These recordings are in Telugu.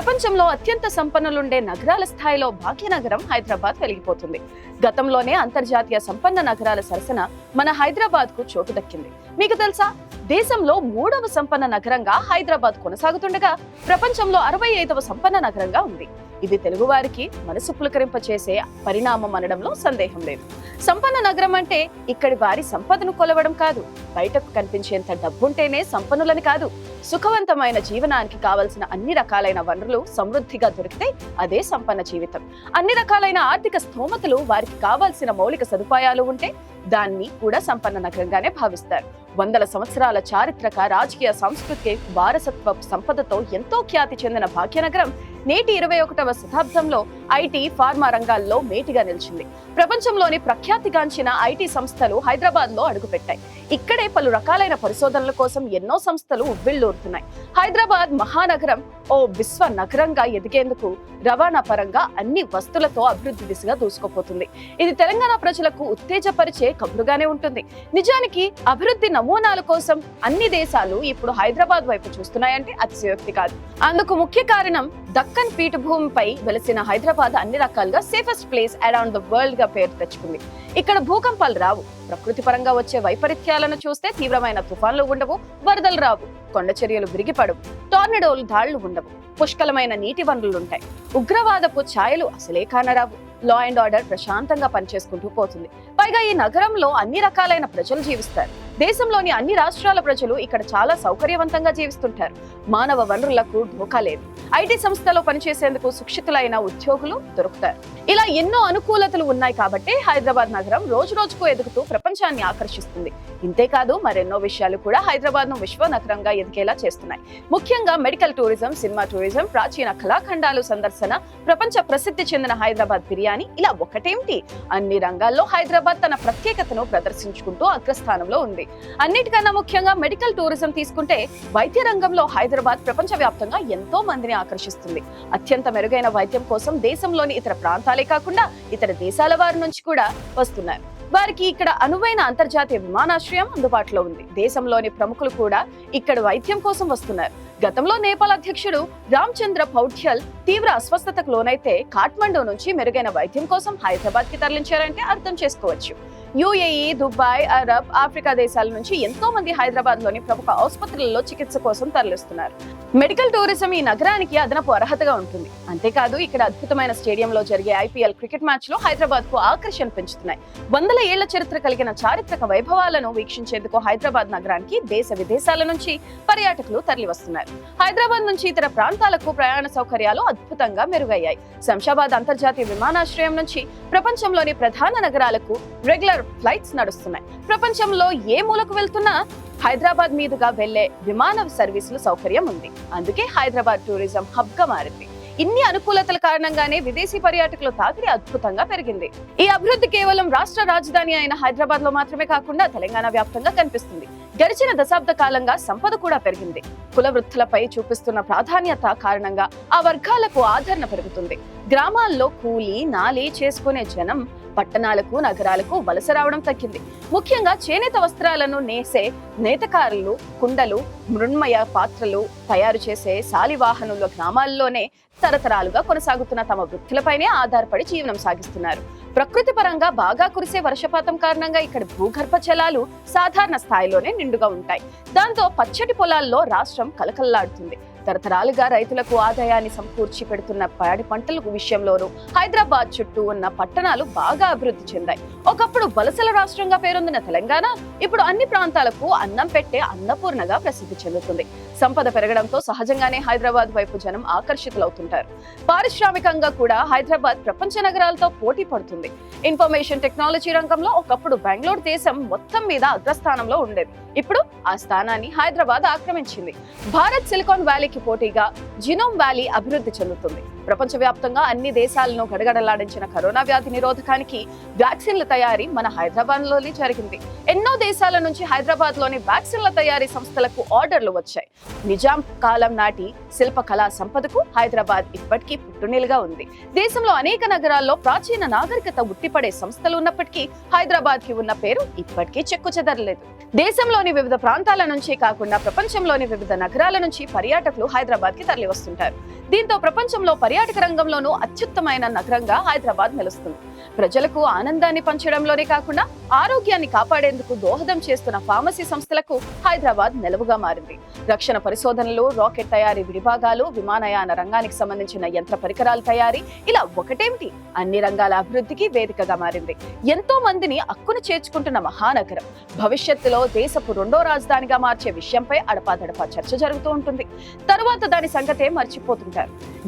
ప్రపంచంలో అత్యంత సంపన్నులుండే నగరాల స్థాయిలో భాగ్యనగరం హైదరాబాద్ వెలిగిపోతుంది. గతంలోనే అంతర్జాతీయ సంపన్న నగరాల సరసన మన హైదరాబాద్ కు చోటు దక్కింది. మీకు తెలుసా, దేశంలో 3వ సంపన్న నగరంగా హైదరాబాద్ కొనసాగుతుండగా ప్రపంచంలో 65వ సంపన్న నగరంగా ఉంది. ఇది తెలుగు వారికి మనసు పులకరింపచేసే పరిణామం అనడంలో సందేహం లేదు. సంపన్న నగరం అంటే ఇక్కడి వారి సంపదను కొలవడం కాదు, బయటకు కనిపించేంత డబ్బుంటేనే సంపన్నులని కాదు. సుఖవంతమైన జీవనానికి కావలసిన అన్ని రకాలైన వనరులు సమృద్ధిగా దొరికితే అదే సంపన్న జీవితం. అన్ని రకాలైన ఆర్థిక స్థోమతలు, వారికి కావాల్సిన మౌలిక సదుపాయాలు ఉంటే దాన్ని కూడా సంపన్న నగరంగానే భావిస్తారు. వందల సంవత్సరాల చారిత్రక, రాజకీయ, సాంస్కృతిక వారసత్వ సంపదతో ఎంతో ఖ్యాతి చెందిన భాగ్యనగరం నేటి 21వ శతాబ్దంలో ఐటీ, ఫార్మా రంగాల్లో మేటిగా నిలిచింది. ప్రపంచంలోని ప్రఖ్యాతిగాంచిన ఐటీ సంస్థలు హైదరాబాద్ లో అడుగుపెట్టాయి. ఇక్కడే పలు రకాలైన పరిశోధనల కోసం ఎన్నో సంస్థలు ఉవ్విళ్లూరుతున్నాయి. హైదరాబాద్ మహానగరం ఓ విశ్వ నగరంగా ఎదిగేందుకు రవాణా పరంగా అన్ని వస్తువులతో అభివృద్ధి దిశగా దూసుకుపోతుంది. ఇది తెలంగాణ ప్రజలకు ఉత్తేజపరిచే కబురుగానే ఉంటుంది. నిజానికి అభివృద్ధి నమూనాల కోసం అన్ని దేశాలు ఇప్పుడు హైదరాబాద్ వైపు చూస్తున్నాయంటే అతిశయోక్తి కాదు. అందుకు ముఖ్య కారణం దక్కన్ పీఠభూమిపై వెలిసిన హైదరాబాద్ అన్ని రకాలుగా safest place around the world గా పేరు తెచ్చుకుంది. ఇక్కడ భూకంపాలు రావు, ప్రకృతి పరంగా వచ్చే వైపరీత్యాలను చూస్తే తీవ్రమైన తుఫాన్లు ఉండవు, వరదలు రావు, కొండ చర్యలు విరిగిపడవు, టోర్నడోలు దాళ్లు ఉండవు, పుష్కలమైన నీటి వనరులుంటాయి, ఉగ్రవాదపు ఛాయలు అసలే కానరావు, లా అండ్ ఆర్డర్ ప్రశాంతంగా పనిచేసుకుంటూ పోతుంది. పైగా ఈ నగరంలో అన్ని రకాలైన ప్రజలు జీవిస్తారు. దేశంలోని అన్ని రాష్ట్రాల ప్రజలు ఇక్కడ చాలా సౌకర్యవంతంగా జీవిస్తుంటారు. మానవ వనరులకు ఢోకా లేదు. ఐటీ సంస్థలో పనిచేసేందుకు శిక్షితులైన ఉద్యోగులు దొరుకుతారు. ఇలా ఎన్నో అనుకూలతలు ఉన్నాయి కాబట్టి హైదరాబాద్ నగరం రోజు రోజుకు ఎదుగుతూ ప్రపంచాన్ని ఆకర్షిస్తుంది. ఇంతేకాదు మరెన్నో విషయాలు కూడా హైదరాబాద్ ను విశ్వ నగరంగా ఎదిగేలా చేస్తున్నాయి. ముఖ్యంగా మెడికల్ టూరిజం, సినిమా టూరిజం, ప్రాచీన కళాఖండాలు సందర్శన, ప్రపంచ ప్రసిద్ధి చెందిన హైదరాబాద్ బిర్యానీ, ఇలా ఒకటేమిటి అన్ని రంగాల్లో హైదరాబాద్ తన ప్రత్యేకతను ప్రదర్శించుకుంటూ అగ్రస్థానంలో ఉంది. అన్నిటికన్నా ముఖ్యంగా మెడికల్ టూరిజం తీసుకుంటే వైద్య రంగంలో హైదరాబాద్ ప్రపంచవ్యాప్తంగా ఎంతో మందిని ఆకర్షిస్తుంది. అత్యంత మెరుగైన వైద్యం కోసం దేశంలోని ఇతర ప్రాంతాలే కాకుండా ఇతర దేశాల వారి నుంచి కూడా వస్తున్నారు. వారికి ఇక్కడ అనువైన అంతర్జాతీయ విమానాశ్రయం అందుబాటులో ఉంది. దేశంలోని ప్రముఖులు కూడా ఇక్కడ వైద్యం కోసం వస్తున్నారు. గతంలో నేపాల్ అధ్యక్షుడు రామచంద్ర పౌడ్యల్ తీవ్ర అస్వస్థతకు లోనైతే కాఠ్మండూ నుంచి మెరుగైన వైద్యం కోసం హైదరాబాద్ కి తరలించారంటే అర్థం చేసుకోవచ్చు. యుఏఈ, దుబాయ్, అరబ్, ఆఫ్రికా దేశాల నుంచి ఎంతో మంది హైదరాబాద్ లోని ప్రముఖ ఆసుపత్రులలో చికిత్స కోసం తరలిస్తున్నారు. మెడికల్ టూరిజం ఈ నగరానికి అదనపు అర్హతగా ఉంటుంది. అంతేకాదు ఇక్కడ అద్భుతమైన స్టేడియంలో జరిగే ఐపీఎల్ క్రికెట్ మ్యాచ్ లో హైదరాబాద్ కు ఆకర్షణ పెంచుతున్నాయి. వందల ఏళ్ల చరిత్ర కలిగిన చారిత్రక వైభవాలను వీక్షించేందుకు హైదరాబాద్ నగరానికి దేశ విదేశాల నుంచి పర్యాటకులు తరలి వస్తున్నారు. హైదరాబాద్ నుంచి ఇతర ప్రాంతాలకు ప్రయాణ సౌకర్యాలు అద్భుతంగా మెరుగయ్యాయి. శంషాబాద్ అంతర్జాతీయ విమానాశ్రయం నుంచి ప్రపంచంలోని ప్రధాన నగరాలకు రెగ్యులర్ ఫ్లైట్స్ నడుస్తున్నాయి. ప్రపంచంలో ఏ మూలకు వెళ్తున్నా హైదరాబాద్ మీదుగా వెళ్లే విమాన సర్వీసుల సౌకర్యం ఉంది. అందుకే హైదరాబాద్ టూరిజం హబ్ గా మారింది. ఇన్ని అనుకూలతల కారణంగానే విదేశీ పర్యాటకుల తాకిడి అద్భుతంగా పెరిగింది. ఈ అభివృద్ధి కేవలం రాష్ట్ర రాజధాని అయిన హైదరాబాద్ లో మాత్రమే కాకుండా తెలంగాణ వ్యాప్తంగా కనిపిస్తుంది. గడిచిన దశాబ్ద కాలంగా సంపద కూడా పెరిగింది. కుల వృత్తులపై చూపిస్తున్న ప్రాధాన్యత కారణంగా ఆ వర్గాలకు ఆదరణ పెరుగుతుంది. గ్రామాల్లో కూలీ నాలి చేసుకునే జనం పట్టణాలకు, నగరాలకు వలస రావడం తగ్గింది. ముఖ్యంగా చేనేత వస్త్రాలను నేసే నేతకారులు, కుండలు, మృణ్మయ పాత్రలు తయారు చేసే శాలివాహనుల గ్రామాల్లోనే తరతరాలుగా కొనసాగుతున్న తమ వృత్తులపైనే ఆధారపడి జీవనం సాగిస్తున్నారు. ప్రకృతి పరంగా బాగా కురిసే వర్షపాతం కారణంగా ఇక్కడ భూగర్భ జలాలు సాధారణ స్థాయిలోనే నిండుగా ఉంటాయి. దాంతో పచ్చటి పొలాల్లో రాష్ట్రం కలకల్లాడుతుంది. తరతరాలుగా రైతులకు ఆదాయాన్ని సమకూర్చి పెడుతున్న పాడి పంటల విషయంలోనూ హైదరాబాద్ చుట్టూ ఉన్న పట్టణాలు బాగా అభివృద్ధి చెందాయి. ఒకప్పుడు వలసల రాష్ట్రంగా పేరొందిన తెలంగాణ ఇప్పుడు అన్ని ప్రాంతాలకు అన్నం పెట్టే అన్నపూర్ణగా ప్రసిద్ధి చెందుతుంది. సంపద పెరగడంతో సహజంగానే హైదరాబాద్ వైపు జనం ఆకర్షితులవుతుంటారు. పారిశ్రామికంగా కూడా హైదరాబాద్ ప్రపంచ నగరాలతో పోటీ పడుతుంది. ఇన్ఫర్మేషన్ టెక్నాలజీ రంగంలో ఒకప్పుడు బెంగళూరు దేశం మొత్తం మీద అగ్రస్థానంలో ఉండేది. ఇప్పుడు ఆ స్థానాన్ని హైదరాబాద్ ఆక్రమించింది. భారత్ సిలికాన్ వ్యాలీకి పోటీగా జినోమ్ వ్యాలీ అభివృద్ధి చెందుతుంది. ప్రపంచవ్యాప్తంగా అన్ని దేశాలను గడగడలాడించిన కరోనా వ్యాధి నిరోధకానికి వ్యాక్సిన్ల తయారీ మన హైదరాబాద్ లోనే జరిగింది. ఎన్నో దేశాల నుంచి హైదరాబాద్ లోని వ్యాక్సిన్ల తయారీ సంస్థలకు ఆర్డర్లు వచ్చాయి. నిజాం కాలం నాటి శిల్ప కళా సంపదకు హైదరాబాద్ ఇప్పటికీ పుట్టునీలుగా ఉంది. దేశంలో అనేక నగరాల్లో ప్రాచీన నాగరికత ఉట్టిపడే సంస్థలు ఉన్నప్పటికీ హైదరాబాద్ కి ఉన్న పేరు ఇప్పటికీ చెక్కు చెదరలేదు. దేశంలోని వివిధ ప్రాంతాల నుంచి కాకుండా ప్రపంచంలోని వివిధ నగరాల నుంచి పర్యాటకులు హైదరాబాద్ కి తరలి వస్తుంటారు. దీంతో ప్రపంచంలో పర్యాటక రంగంలోనూ అత్యుత్తమైన నగరంగా హైదరాబాద్ నిలుస్తుంది. ప్రజలకు ఆనందాన్ని పంచడంలోనే కాకుండా ఆరోగ్యాన్ని కాపాడేందుకు దోహదం చేస్తున్న ఫార్మసీ సంస్థలకు హైదరాబాద్ నెలవుగా మారింది. రక్షణ పరిశోధనలు, రాకెట్ తయారీ విడిభాగాలు, విమానయాన రంగానికి సంబంధించిన యంత్ర పరికరాల తయారీ, ఇలా ఒకటేమిటి అన్ని రంగాల అభివృద్ధికి వేదికగా మారింది. ఎంతో మందిని అక్కును చేర్చుకుంటున్న మహానగరం భవిష్యత్తులో దేశపు రెండో రాజధానిగా మార్చే విషయంపై అడపాదడపా చర్చ జరుగుతూ ఉంటుంది. తరువాత దాని సంగతే మర్చిపోతుంటారు.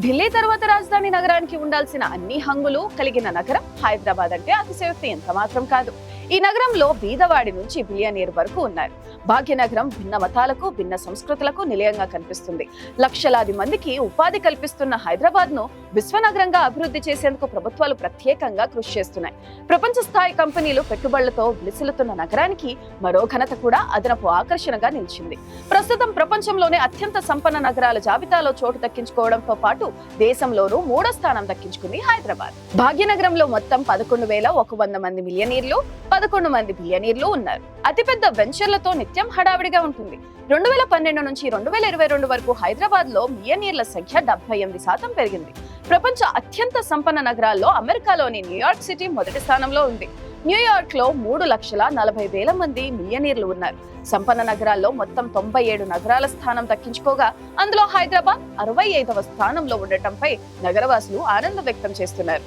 ఢిల్లీ తర్వాత రాజధాని నగరానికి ఉండాల్సిన అన్ని హంగులు కలిగిన నగరం హైదరాబాద్ అంటే అతిశయోక్తి ఎంత మాత్రం కాదు. ఈ నగరంలో బీదవాడి నుంచి బిలియనీర్ వరకు ఉన్నారు. భాగ్యనగరం భిన్న మతాలకు, భిన్న సంస్కృతులకు నిలయంగా కనిపిస్తుంది. లక్షలాది మందికి ఉపాధి కల్పిస్తున్న హైదరాబాద్ ను విశ్వనగరంగా అభివృద్ధి చేసేందుకు ప్రభుత్వాలు ప్రత్యేకంగా కృషి చేస్తున్నాయి. ప్రపంచ స్థాయి కంపెనీలు పెట్టుబడులతో విలుసిల్లుతున్న నగరానికి మరో ఘనత కూడా అదనపు ఆకర్షణగా నిలిచింది. ప్రస్తుతం ప్రపంచంలోనే అత్యంత సంపన్న నగరాల జాబితాలో చోటు దక్కించుకోవడంతో పాటు దేశంలోనూ 3వ స్థానం దక్కించుకుంది హైదరాబాద్. భాగ్యనగరంలో మొత్తం 11,100 మంది మిలియనీర్లు, 11 మంది బిలియనీర్లు ఉన్నారు. అతిపెద్ద వెంచర్లతో నిత్యం హడావిడిగా ఉంటుంది. 2012 నుంచి 2022 వరకు హైదరాబాద్ లో మిలియనీర్ల సంఖ్య 78% పెరిగింది. ప్రపంచ అత్యంత సంపన్న నగరాల్లో అమెరికాలోని న్యూయార్క్ సిటీ మొదటి స్థానంలో ఉంది. న్యూయార్క్ లో 3,40,000 మంది మిలియనీర్లు ఉన్నారు. సంపన్న నగరాల్లో మొత్తం 97 నగరాల స్థానం దక్కించుకోగా అందులో హైదరాబాద్ 65వ స్థానంలో ఉండటంపై నగరవాసులు ఆనందం వ్యక్తం చేస్తున్నారు.